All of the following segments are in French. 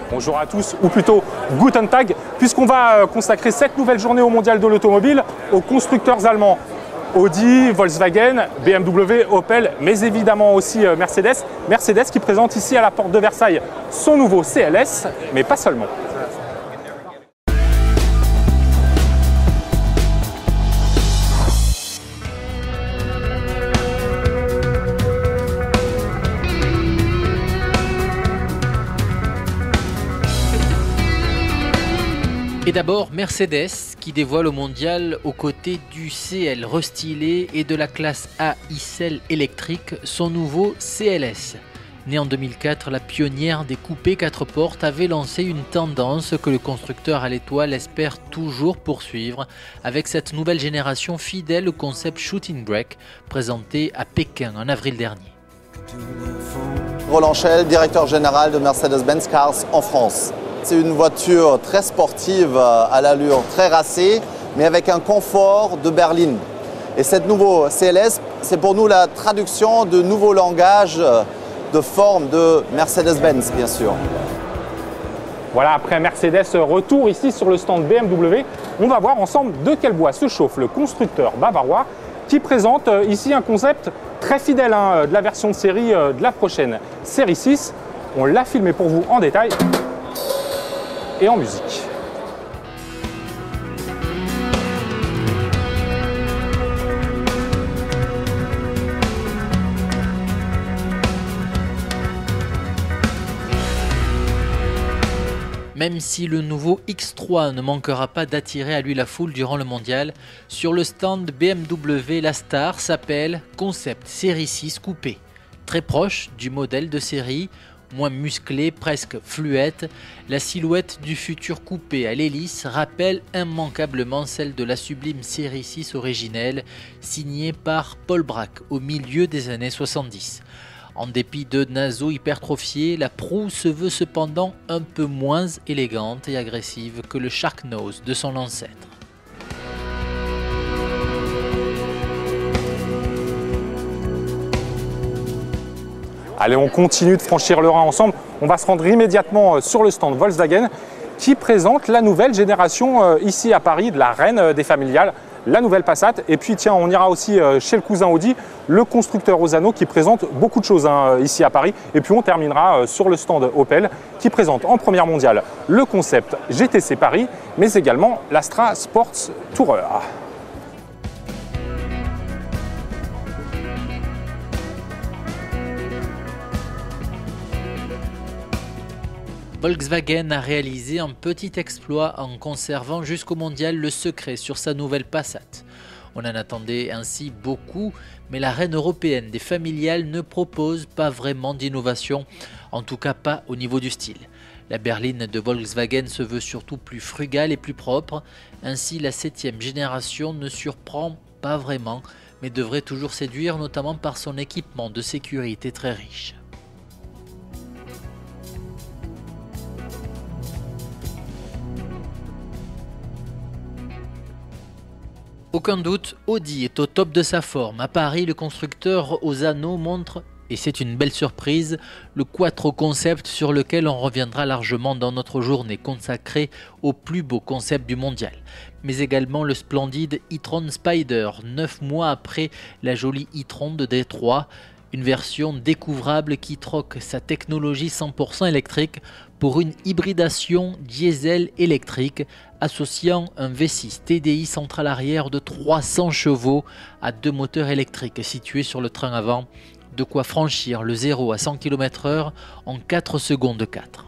Bonjour à tous, ou plutôt Guten Tag, puisqu'on va consacrer cette nouvelle journée au Mondial de l'automobile aux constructeurs allemands. Audi, Volkswagen, BMW, Opel, mais évidemment aussi Mercedes. Mercedes qui présente ici à la porte de Versailles son nouveau CLS, mais pas seulement. Et d'abord Mercedes qui dévoile au mondial aux côtés du CL restylé et de la classe A e-Cell électrique son nouveau CLS. Née en 2004, la pionnière des coupés 4 portes avait lancé une tendance que le constructeur à l'étoile espère toujours poursuivre avec cette nouvelle génération fidèle au concept Shooting Brake présenté à Pékin en avril dernier. Roland Schell, directeur général de Mercedes-Benz Cars en France. C'est une voiture très sportive, à l'allure très racée, mais avec un confort de berline. Et cette nouveau CLS, c'est pour nous la traduction de nouveaux langages de forme de Mercedes-Benz, bien sûr. Voilà, après Mercedes, retour ici sur le stand BMW. On va voir ensemble de quel bois se chauffe le constructeur bavarois qui présente ici un concept très fidèle de la version de série de la prochaine série 6. On l'a filmé pour vous en détail et en musique. Même si le nouveau X3 ne manquera pas d'attirer à lui la foule durant le mondial, sur le stand BMW, la star s'appelle Concept Série 6 Coupé. Très proche du modèle de série, moins musclé, presque fluette, la silhouette du futur coupé à l'hélice rappelle immanquablement celle de la sublime série 6 originelle, signée par Paul Bracq au milieu des années 70. En dépit de naseaux hypertrophiés, la proue se veut cependant un peu moins élégante et agressive que le Shark Nose de son ancêtre. Allez, on continue de franchir le Rhin ensemble. On va se rendre immédiatement sur le stand Volkswagen qui présente la nouvelle génération ici à Paris de la reine des familiales, la nouvelle Passat. Et puis tiens, on ira aussi chez le cousin Audi, le constructeur Osano qui présente beaucoup de choses ici à Paris. Et puis on terminera sur le stand Opel qui présente en première mondiale le concept GTC Paris, mais également l'Astra Sports Tourer. Volkswagen a réalisé un petit exploit en conservant jusqu'au mondial le secret sur sa nouvelle Passat. On en attendait ainsi beaucoup, mais la reine européenne des familiales ne propose pas vraiment d'innovation, en tout cas pas au niveau du style. La berline de Volkswagen se veut surtout plus frugale et plus propre, ainsi la 7e génération ne surprend pas vraiment, mais devrait toujours séduire notamment par son équipement de sécurité très riche. Aucun doute, Audi est au top de sa forme. À Paris, le constructeur Osano montre, et c'est une belle surprise, le Quattro concept sur lequel on reviendra largement dans notre journée consacrée au plus beau concept du mondial. Mais également le splendide e-tron Spider, 9 mois après la jolie e-tron de Détroit. Une version découvrable qui troque sa technologie 100% électrique pour une hybridation diesel-électrique associant un V6 TDI central arrière de 300 chevaux à 2 moteurs électriques situés sur le train avant, de quoi franchir le 0 à 100 km/h en 4 secondes 4.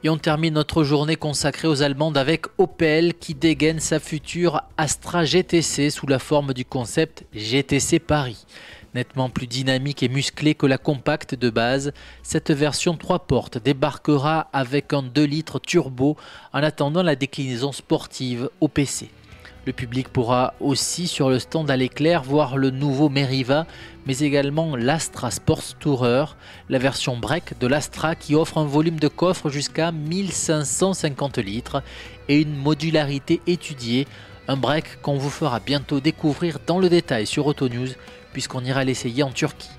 Et on termine notre journée consacrée aux Allemandes avec Opel qui dégaine sa future Astra GTC sous la forme du concept GTC Paris. Nettement plus dynamique et musclée que la compacte de base, cette version 3 portes débarquera avec un 2 litres turbo en attendant la déclinaison sportive au PC. Le public pourra aussi sur le stand à l'éclair voir le nouveau Meriva, mais également l'Astra Sports Tourer, la version break de l'Astra qui offre un volume de coffre jusqu'à 1550 litres et une modularité étudiée, Un break qu'on vous fera bientôt découvrir dans le détail sur Autonews, puisqu'on ira l'essayer en Turquie.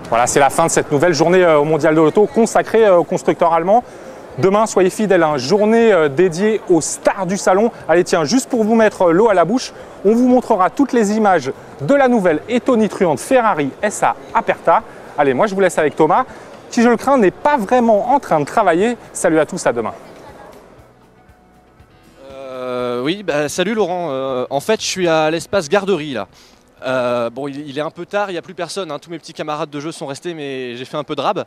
Voilà, c'est la fin de cette nouvelle journée au Mondial de l'Auto consacrée aux constructeurs allemands. Demain, soyez fidèles, journée dédiée aux stars du salon. Allez, tiens, juste pour vous mettre l'eau à la bouche, on vous montrera toutes les images de la nouvelle et tonitruante Ferrari SA Aperta. Allez, moi je vous laisse avec Thomas, qui je le crains n'est pas vraiment en train de travailler. Salut à tous, à demain. Oui, salut Laurent. En fait, je suis à l'espace garderie là. Bon, il est un peu tard, il n'y a plus personne, tous mes petits camarades de jeu sont restés, mais j'ai fait un peu de rab.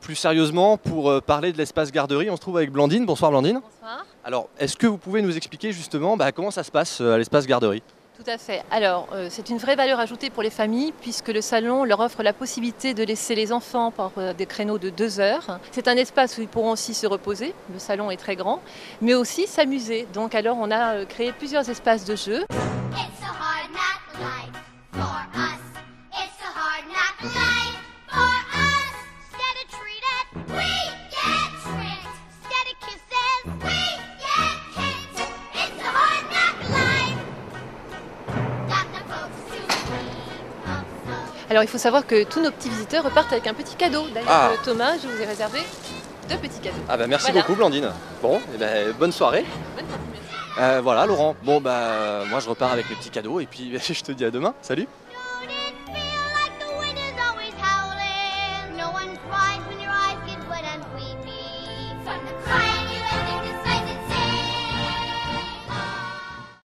Plus sérieusement, pour parler de l'espace garderie, on se trouve avec Blandine. Bonsoir Blandine. Bonsoir. Alors, est-ce que vous pouvez nous expliquer justement comment ça se passe à l'espace garderie? Tout à fait. Alors, c'est une vraie valeur ajoutée pour les familles puisque le salon leur offre la possibilité de laisser les enfants par des créneaux de 2 heures. C'est un espace où ils pourront aussi se reposer, le salon est très grand, mais aussi s'amuser. Donc alors, on a créé plusieurs espaces de jeu. Alors il faut savoir que tous nos petits visiteurs repartent avec un petit cadeau. D'ailleurs Thomas, je vous ai réservé 2 petits cadeaux. Merci beaucoup Blandine. Bon, bonne soirée. Bonne continuation. Voilà Laurent. Bon moi je repars avec mes petits cadeaux et puis je te dis à demain. Salut.